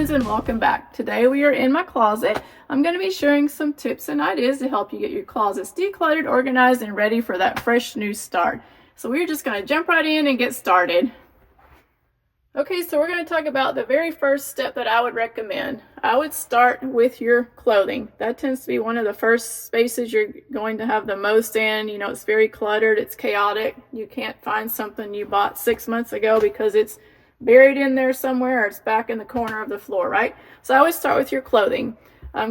friends, and welcome back. Today we are in my closet. I'm going to be sharing some tips and ideas to help you get your closets decluttered, organized, and ready for that fresh new start. So we're just going to jump right in and get started. Okay, so we're going to talk about the very first step that I would recommend. I would start with your clothing. That tends to be one of the first spaces you're going to have the most in. You know, it's very cluttered, it's chaotic. You can't find something you bought 6 months ago because it's buried in there somewhere or it's back in the corner of the floor, right? So I always start with your clothing.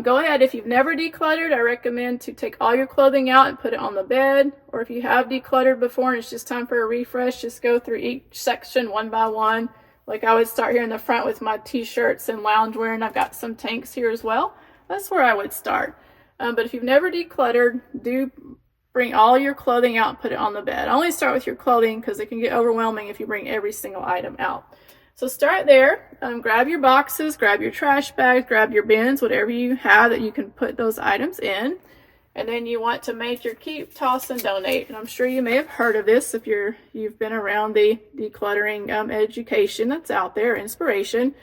Go ahead, if you've never decluttered, I recommend to take all your clothing out and put it on the bed. Or if you have decluttered before and it's just time for a refresh, just go through each section one by one. Like I would start here in the front with my t-shirts and loungewear, and I've got some tanks here as well. That's where I would start. But if you've never decluttered, do bring all your clothing out and put it on the bed. I only start with your clothing because it can get overwhelming if you bring every single item out. So start there. Grab your boxes, grab your trash bags, grab your bins, whatever you have that you can put those items in. And then you want to make your keep, toss, and donate. And I'm sure you may have heard of this if you've been around the decluttering education that's out there, inspiration.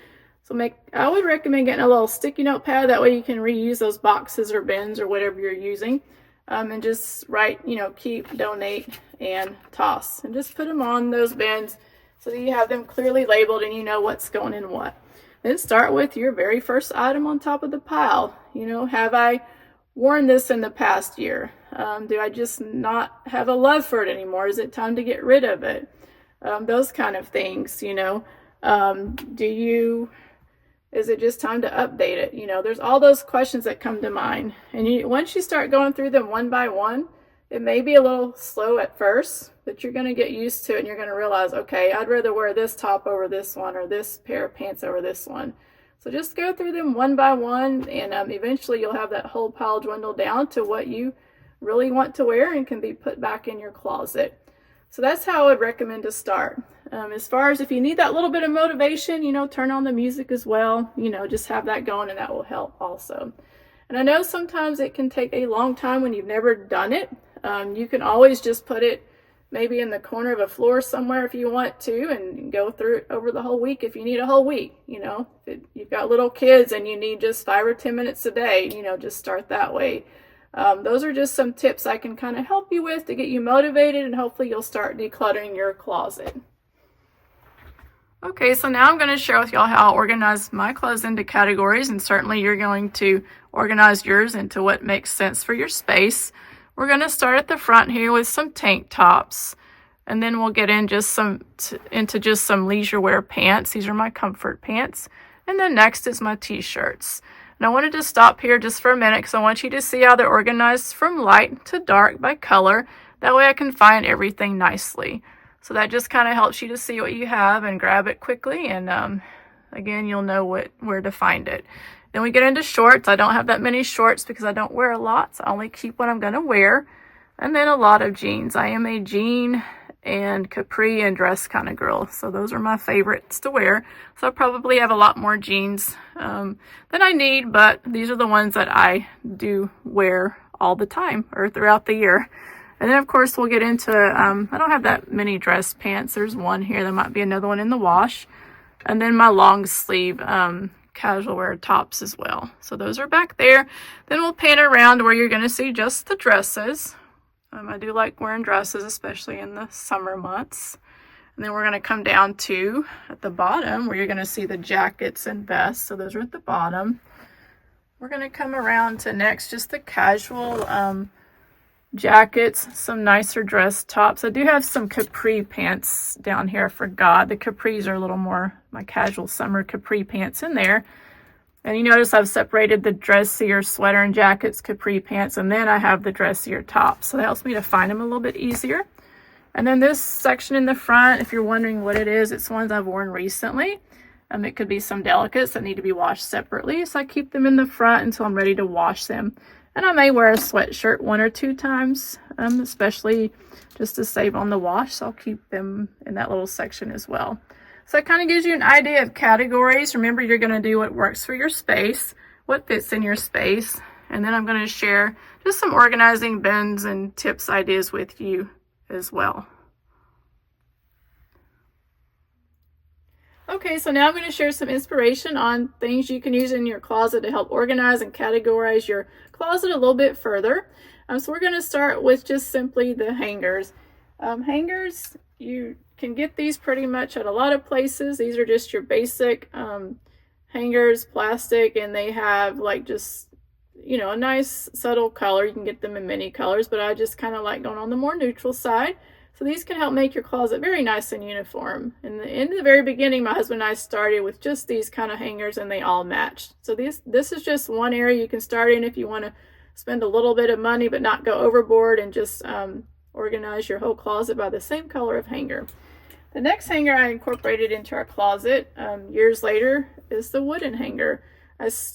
So I would recommend getting a little sticky note pad. That way you can reuse those boxes or bins or whatever you're using. And just write, keep, donate, and toss. And just put them on those bins so that you have them clearly labeled and you know what's going in what. Then start with your very first item on top of the pile. Have I worn this in the past year? Do I just not have a love for it anymore? Is it time to get rid of it? Those kind of things, is it just time to update it? There's all those questions that come to mind. And once you start going through them one by one, it may be a little slow at first, but you're going to get used to it and you're going to realize, okay, I'd rather wear this top over this one or this pair of pants over this one. So just go through them one by one, and eventually you'll have that whole pile dwindle down to what you really want to wear and can be put back in your closet. So that's how I would recommend to start. As far as if you need that little bit of motivation, turn on the music as well. Just have that going, and that will help also. And I know sometimes it can take a long time when you've never done it. You can always just put it maybe in the corner of a floor somewhere if you want to, and go through it over the whole week if you need a whole week. If you've got little kids and you need just 5 or 10 minutes a day, just start that way. Those are just some tips I can kind of help you with to get you motivated, and hopefully you'll start decluttering your closet. Okay, so now I'm going to share with y'all how I organize my clothes into categories, and certainly you're going to organize yours into what makes sense for your space. We're going to start at the front here with some tank tops, and then we'll get into just some leisure wear pants. These are my comfort pants. And then next is my t-shirts. And I wanted to stop here just for a minute because I want you to see how they're organized from light to dark by color. That way I can find everything nicely. So that just kind of helps you to see what you have and grab it quickly. And again, you'll know where to find it. Then we get into shorts. I don't have that many shorts because I don't wear a lot, so I only keep what I'm going to wear. And then a lot of jeans. I am a jean and capri and dress kind of girl, so those are my favorites to wear. So I probably have a lot more jeans than I need, but these are the ones that I do wear all the time or throughout the year. And then of course we'll get into, I don't have that many dress pants. There's one here. There might be another one in the wash. And then my long sleeve casual wear tops as well. So those are back there. Then we'll pan around where you're going to see just the dresses. I do like wearing dresses, especially in the summer months. And then we're going to come down to at the bottom where you're going to see the jackets and vests. So those are at the bottom. We're going to come around to next just the casual jackets, some nicer dress tops. I do have some capri pants down here. I forgot. The capris are a little more my casual summer capri pants in there. And you notice I've separated the dressier sweater and jackets, capri pants, and then I have the dressier tops. So that helps me to find them a little bit easier. And then this section in the front, if you're wondering what it is, it's ones I've worn recently. It could be some delicates that need to be washed separately. So I keep them in the front until I'm ready to wash them. And I may wear a sweatshirt 1 or 2 times, especially just to save on the wash. So I'll keep them in that little section as well. So it kind of gives you an idea of categories. Remember, you're going to do what works for your space, what fits in your space. And then I'm going to share just some organizing bins and tips, ideas with you as well. Okay, so now I'm going to share some inspiration on things you can use in your closet to help organize and categorize your closet a little bit further. So we're going to start with just simply the hangers. Hangers, you can get these pretty much at a lot of places. These are just your basic hangers, plastic, and they have like just, you know, a nice subtle color. You can get them in many colors, but I just kind of like going on the more neutral side. So these can help make your closet very nice and uniform. In the very beginning, my husband and I started with just these kind of hangers, and they all matched. So this is just one area you can start in if you want to spend a little bit of money but not go overboard, and just organize your whole closet by the same color of hanger. The next hanger I incorporated into our closet years later is the wooden hanger.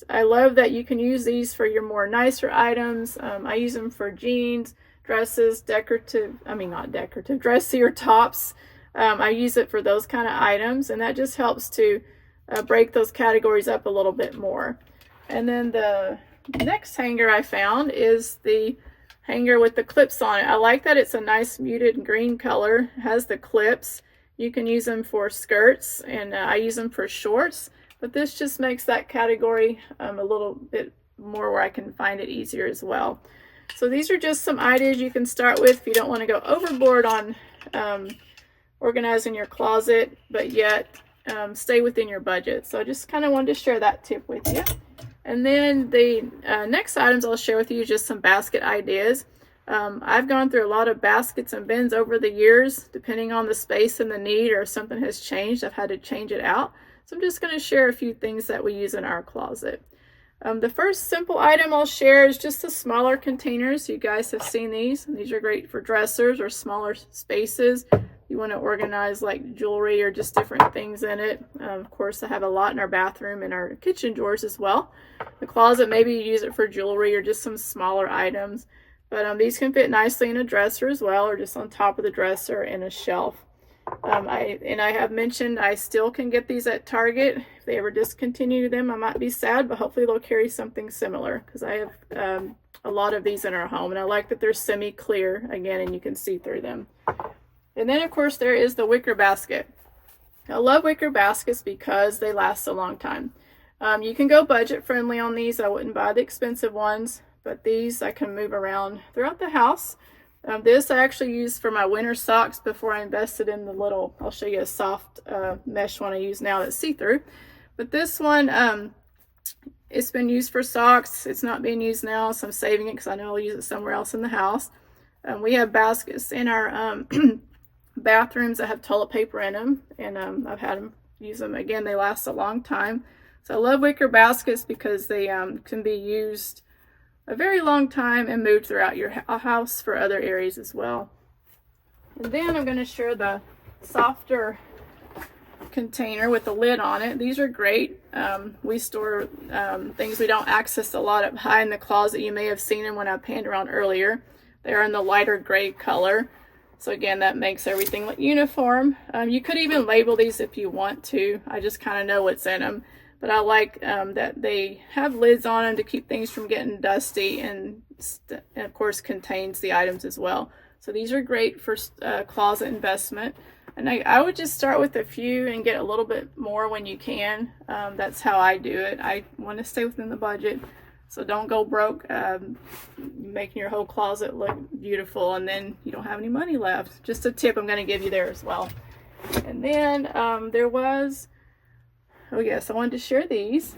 I love that you can use these for your more nicer items. I use them for jeans, dresses, dressier tops. I use it for those kind of items, and that just helps to break those categories up a little bit more. And then the next hanger I found is the hanger with the clips on it. I like that it's a nice muted green color. It has the clips. You can use them for skirts, and I use them for shorts, but this just makes that category a little bit more where I can find it easier as well. So these are just some ideas you can start with if you don't want to go overboard on organizing your closet, but yet stay within your budget. So I just kind of wanted to share that tip with you. And then the next items I'll share with you just some basket ideas. I've gone through a lot of baskets and bins over the years, depending on the space and the need, or if something has changed, I've had to change it out. So I'm just going to share a few things that we use in our closet. The first simple item I'll share is just the smaller containers. You guys have seen these. These are great for dressers or smaller spaces. You want to organize like jewelry or just different things in it. Of course, I have a lot in our bathroom and our kitchen drawers as well. The closet, maybe you use it for jewelry or just some smaller items. But these can fit nicely in a dresser as well, or just on top of the dresser in a shelf. I have mentioned I still can get these at Target. If they ever discontinue them, I might be sad, but hopefully they'll carry something similar, because I have a lot of these in our home, and I like that they're semi-clear again, and you can see through them. And then of course there is the wicker basket. I love wicker baskets because they last a long time. You can go budget friendly on these. I wouldn't buy the expensive ones, but these I can move around throughout the house. This I actually used for my winter socks before I invested in the little, I'll show you a soft mesh one I use now that's see-through. But this one, it's been used for socks. It's not being used now, so I'm saving it because I know I'll use it somewhere else in the house. We have baskets in our bathrooms that have toilet paper in them, and I've had them use them. Again, they last a long time. So I love wicker baskets because they can be used a very long time and moved throughout your house for other areas as well. And then I'm going to share the softer container with the lid on it. These are great. We store things we don't access a lot up high in the closet. You may have seen them when I panned around earlier. They're in the lighter gray color. So again, that makes everything look uniform. You could even label these if you want to. I just kind of know what's in them. But I like that they have lids on them to keep things from getting dusty, and of course contains the items as well. So these are great for closet investment. And I would just start with a few and get a little bit more when you can. That's how I do it. I want to stay within the budget. So don't go broke making your whole closet look beautiful and then you don't have any money left. Just a tip I'm going to give you there as well. And then there was... Oh yes, I wanted to share these.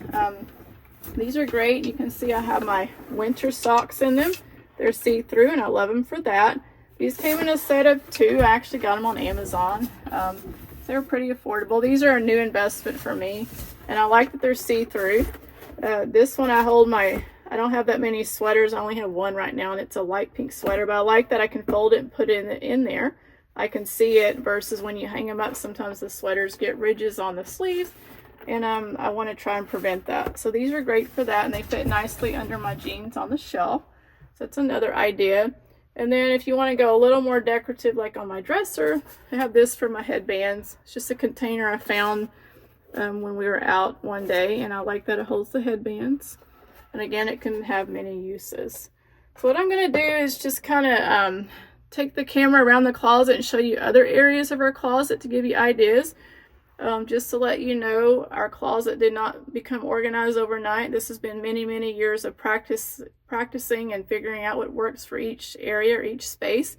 These are great. You can see I have my winter socks in them. They're see-through and I love them for that. These came in a set of 2. I actually got them on Amazon. They're pretty affordable. These are a new investment for me, and I like that they're see-through. This one I don't have that many sweaters. I only have one right now, and it's a light pink sweater, but I like that I can fold it and put it in there. I can see it versus when you hang them up, sometimes the sweaters get ridges on the sleeves. And I want to try and prevent that. So these are great for that, and they fit nicely under my jeans on the shelf. So that's another idea. And then if you want to go a little more decorative, like on my dresser, I have this for my headbands. It's just a container I found when we were out one day, and I like that it holds the headbands. And again, it can have many uses. So what I'm going to do is just kind of take the camera around the closet and show you other areas of our closet to give you ideas. Just to let you know, our closet did not become organized overnight. This has been many, many years of practicing and figuring out what works for each area or each space.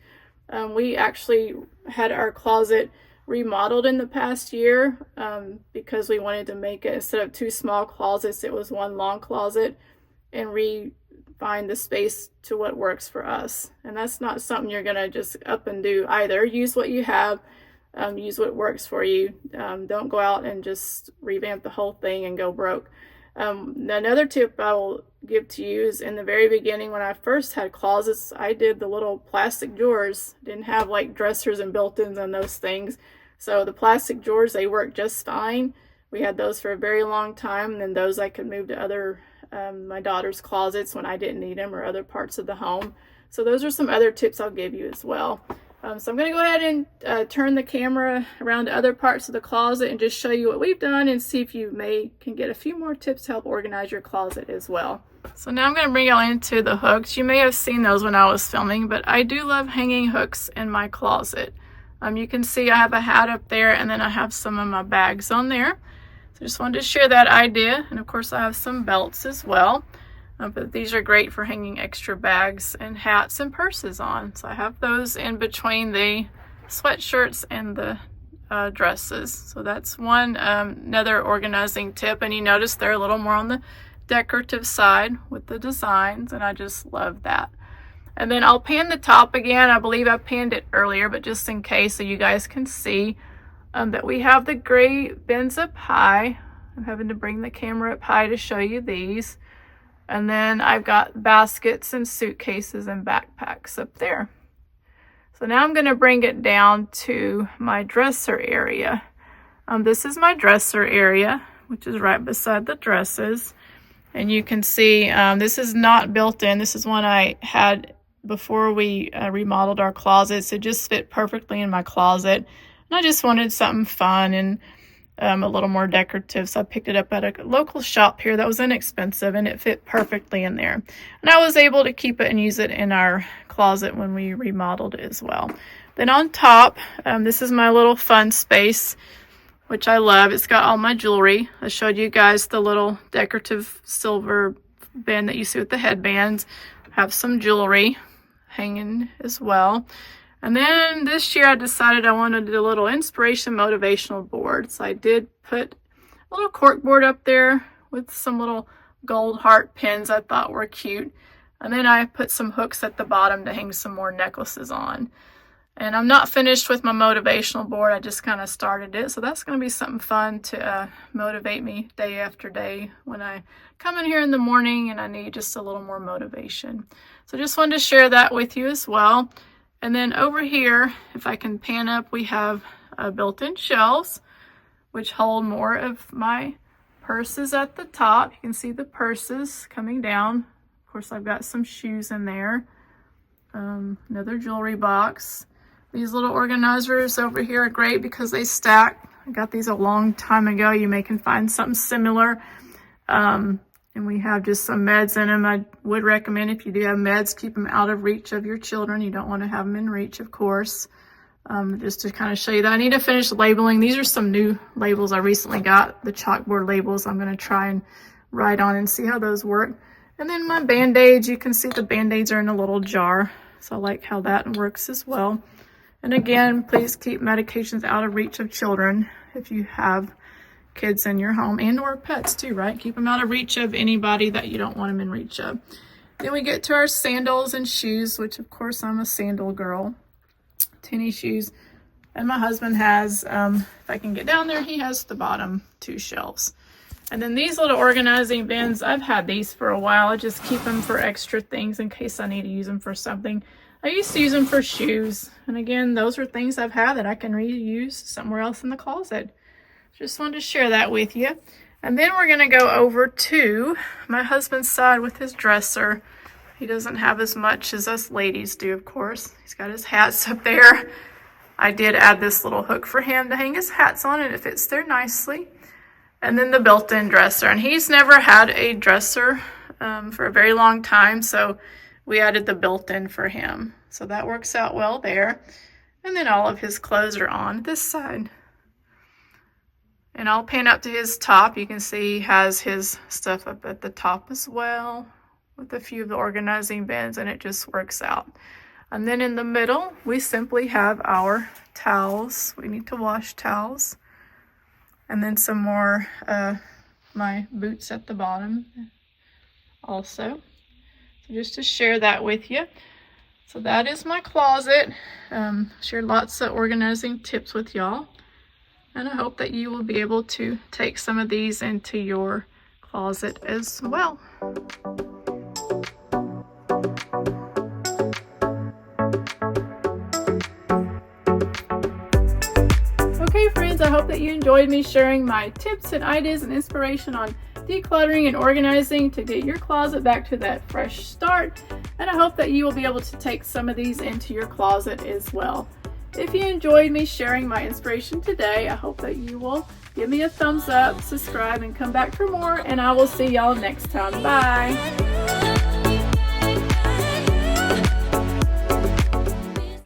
We actually had our closet remodeled in the past year because we wanted to make it, instead of two small closets, it was one long closet, and refine the space to what works for us. And that's not something you're gonna just up and do either. Use what you have, use what works for you. Don't go out and just revamp the whole thing and go broke. Another tip I will give to you is, in the very beginning when I first had closets, I did the little plastic drawers. Didn't have like dressers and built-ins and those things. So the plastic drawers, they work just fine. We had those for a very long time, and then those I could move to other my daughter's closets when I didn't need them, or other parts of the home. So those are some other tips I'll give you as well. So I'm going to go ahead and turn the camera around to other parts of the closet and just show you what we've done, and see if you can get a few more tips to help organize your closet as well. So now I'm going to bring you into the hooks. You may have seen those when I was filming, but I do love hanging hooks in my closet. You can see I have a hat up there, and then I have some of my bags on there. So just wanted to share that idea. And of course I have some belts as well. But these are great for hanging extra bags and hats and purses on. So I have those in between the sweatshirts and the dresses. So that's one another organizing tip. And you notice they're a little more on the decorative side with the designs, and I just love that. And then I'll pan the top again. I believe I panned it earlier, but just in case, so you guys can see that we have the gray bins up high. I'm having to bring the camera up high to show you these. And then I've got baskets and suitcases and backpacks up there. So now I'm going to bring it down to my dresser area. This is my dresser area, which is right beside the dresses. And you can see this is not built in. This is one I had before we remodeled our closets. It just fit perfectly in my closet. And I just wanted something fun and a little more decorative. So I picked it up at a local shop here that was inexpensive, and it fit perfectly in there. And I was able to keep it and use it in our closet when we remodeled it as well. Then on top, this is my little fun space, which I love. It's got all my jewelry. I showed you guys the little decorative silver bin that you see with the headbands. I have some jewelry hanging as well. And then this year I decided I wanted to do a little inspiration motivational board. So I did put a little cork board up there with some little gold heart pins I thought were cute. And then I put some hooks at the bottom to hang some more necklaces on. And I'm not finished with my motivational board. I just kind of started it. So that's going to be something fun to motivate me day after day when I come in here in the morning and I need just a little more motivation. So just wanted to share that with you as well. And then over here, if I can pan up, we have built-in shelves, which hold more of my purses at the top. You can see the purses coming down. Of course, I've got some shoes in there. Another jewelry box. These little organizers over here are great because they stack. I got these a long time ago. You may can find something similar. And we have just some meds in them. I would recommend, if you do have meds, keep them out of reach of your children. You don't want to have them in reach, of course. Just to kind of show you that. I need to finish labeling. These are some new labels I recently got, the chalkboard labels. I'm going to try and write on and see how those work. And then my Band-Aids, you can see the Band-Aids are in a little jar. So I like how that works as well. And again, please keep medications out of reach of children if you have kids in your home, and or pets too, right? Keep them out of reach of anybody that you don't want them in reach of. Then we get to our sandals and shoes, which of course I'm a sandal girl. Tennis shoes. And my husband has, if I can get down there, he has the bottom two shelves. And then these little organizing bins, I've had these for a while. I just keep them for extra things in case I need to use them for something. I used to use them for shoes. And again, those are things I've had that I can reuse somewhere else in the closet. Just wanted to share that with you. And then we're going to go over to my husband's side with his dresser. He doesn't have as much as us ladies do, of course. He's got his hats up there. I did add this little hook for him to hang his hats on, and it fits there nicely. And then the built-in dresser. And he's never had a dresser for a very long time, so we added the built-in for him. So that works out well there. And then all of his clothes are on this side. And I'll pan up to his top. You can see he has his stuff up at the top as well with a few of the organizing bins, and it just works out. And then in the middle, we simply have our towels. We need to wash towels. And then some more my boots at the bottom also. So just to share that with you. So that is my closet. Shared lots of organizing tips with y'all. And I hope that you will be able to take some of these into your closet as well. Okay friends, I hope that you enjoyed me sharing my tips and ideas and inspiration on decluttering and organizing to get your closet back to that fresh start. And I hope that you will be able to take some of these into your closet as well. If you enjoyed me sharing my inspiration today, I hope that you will give me a thumbs up, subscribe, and come back for more. And I will see y'all next time. Bye.